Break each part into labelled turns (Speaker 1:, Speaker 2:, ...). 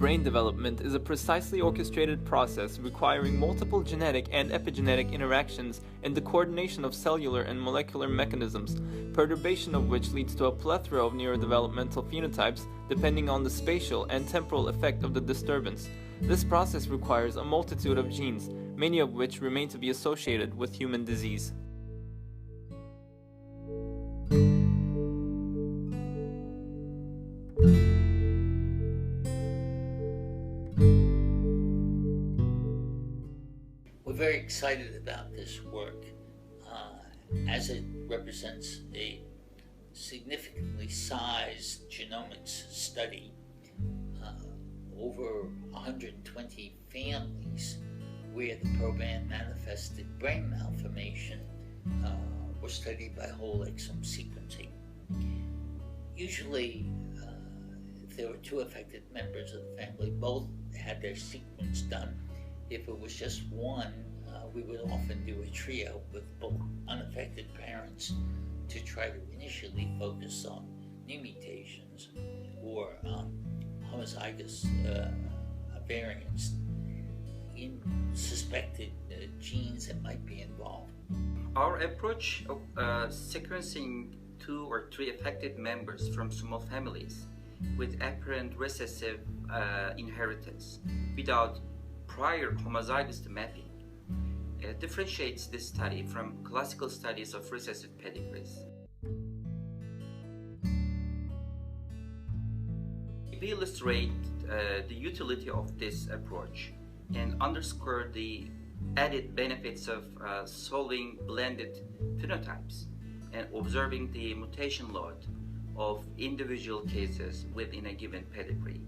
Speaker 1: brain development is a precisely orchestrated process requiring multiple genetic and epigenetic interactions and the coordination of cellular and molecular mechanisms, perturbation of which leads to a plethora of neurodevelopmental phenotypes depending on the spatial and temporal effect of the disturbance. This process requires a multitude of genes, many of which remain to be associated with human disease.
Speaker 2: We're very excited about this work as it represents a significantly sized genomics study. Over 120 families where the proband manifested brain malformation were studied by whole exome sequencing. Usually, if there were two affected members of the family, both had their sequence done. If it was just one, we would often do a trio with both unaffected parents to try to initially focus on new mutations or homozygous variants in suspected genes that might be involved.
Speaker 3: Our approach of sequencing 2 or 3 affected members from small families with apparent recessive inheritance without prior homozygous mapping differentiates this study from classical studies of recessive pedigrees. We illustrate the utility of this approach and underscore the added benefits of solving blended phenotypes and observing the mutation load of individual cases within a given pedigree.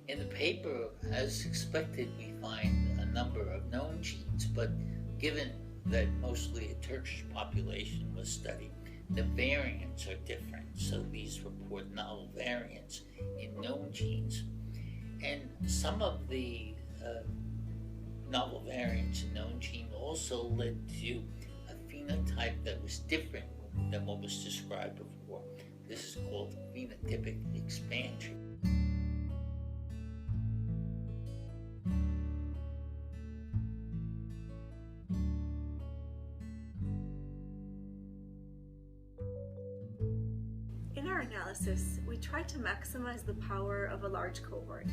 Speaker 2: In the paper, as expected, we find a number of known genes, but given that mostly a Turkish population was studied, the variants are different. So these report novel variants in known genes. And some of the novel variants in known genes also led to a phenotype that was different than what was described before. This is called phenotypic expansion.
Speaker 4: In our analysis, we tried to maximize the power of a large cohort.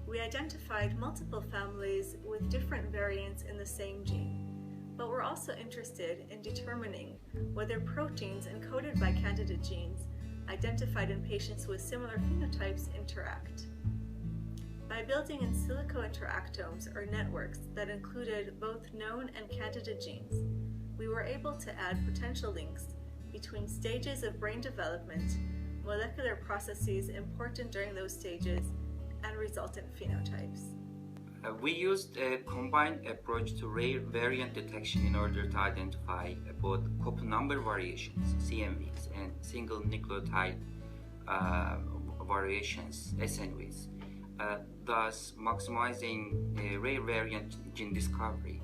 Speaker 4: We identified multiple families with different variants in the same gene, but we're also interested in determining whether proteins encoded by candidate genes identified in patients with similar phenotypes interact. By building in silico interactomes or networks that included both known and candidate genes, we were able to add potential links between stages of brain development, molecular processes important during those stages, and resultant phenotypes.
Speaker 3: We used a combined approach to rare variant detection in order to identify both copy number variations, CNVs, and single nucleotide variations, SNVs, thus maximizing rare variant gene discovery.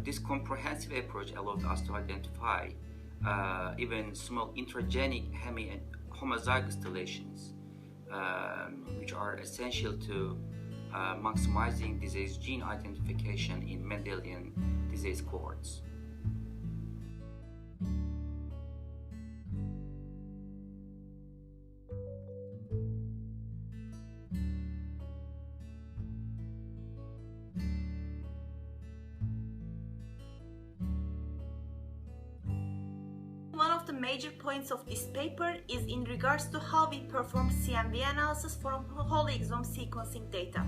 Speaker 3: This comprehensive approach allowed us to identify even small intragenic hemi and homozygous deletions, which are essential to maximizing disease gene identification in Mendelian disease cohorts.
Speaker 5: One of the major points of this paper is in regards to how we perform CMV analysis from whole exome sequencing data.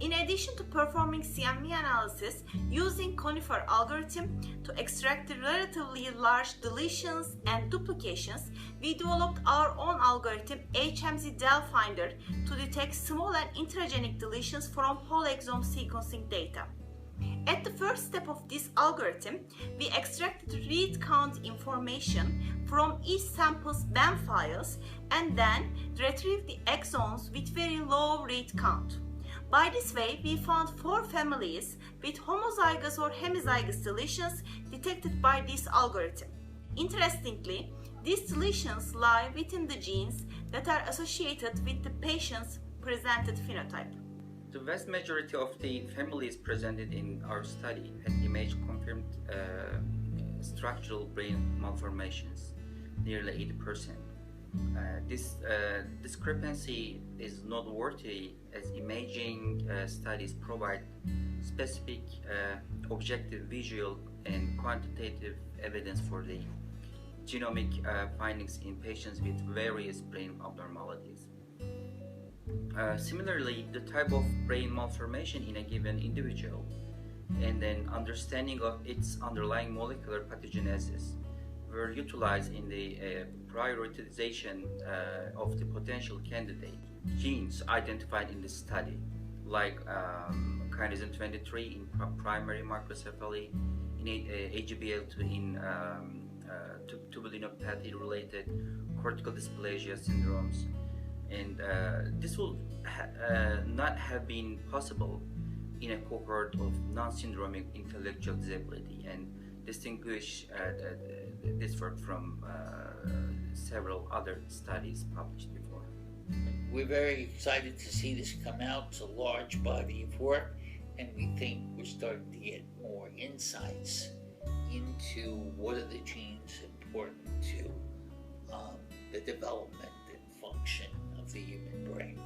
Speaker 5: In addition to performing CMV analysis using conifer algorithm to extract the relatively large deletions and duplications, we developed our own algorithm HMZ-DEL-Finder to detect small and intragenic deletions from whole exome sequencing data. At the first step of this algorithm, we extracted read count information from each sample's BAM files and then retrieved the exons with very low read count. By this way, we found 4 families with homozygous or hemizygous deletions detected by this algorithm. Interestingly, These deletions lie within the genes that are associated with the patient's presented phenotype.
Speaker 3: The vast majority of the families presented in our study had image-confirmed structural brain malformations, nearly 80%. This discrepancy is noteworthy as imaging studies provide specific objective visual and quantitative evidence for the genomic findings in patients with various brain abnormalities. Similarly, the type of brain malformation in a given individual and an understanding of its underlying molecular pathogenesis were utilized in the prioritization of the potential candidate genes identified in the study, like kinesin 23 in primary microcephaly, in AGBL2 in tubulinopathy-related cortical dysplasia syndromes, and this will not have been possible in a cohort of non-syndromic intellectual disability, and distinguish this work from several other studies published before.
Speaker 2: We're very excited to see this come out. It's a large body of work, and we think we're starting to get more insights into what are the genes important to the development and function of the human brain.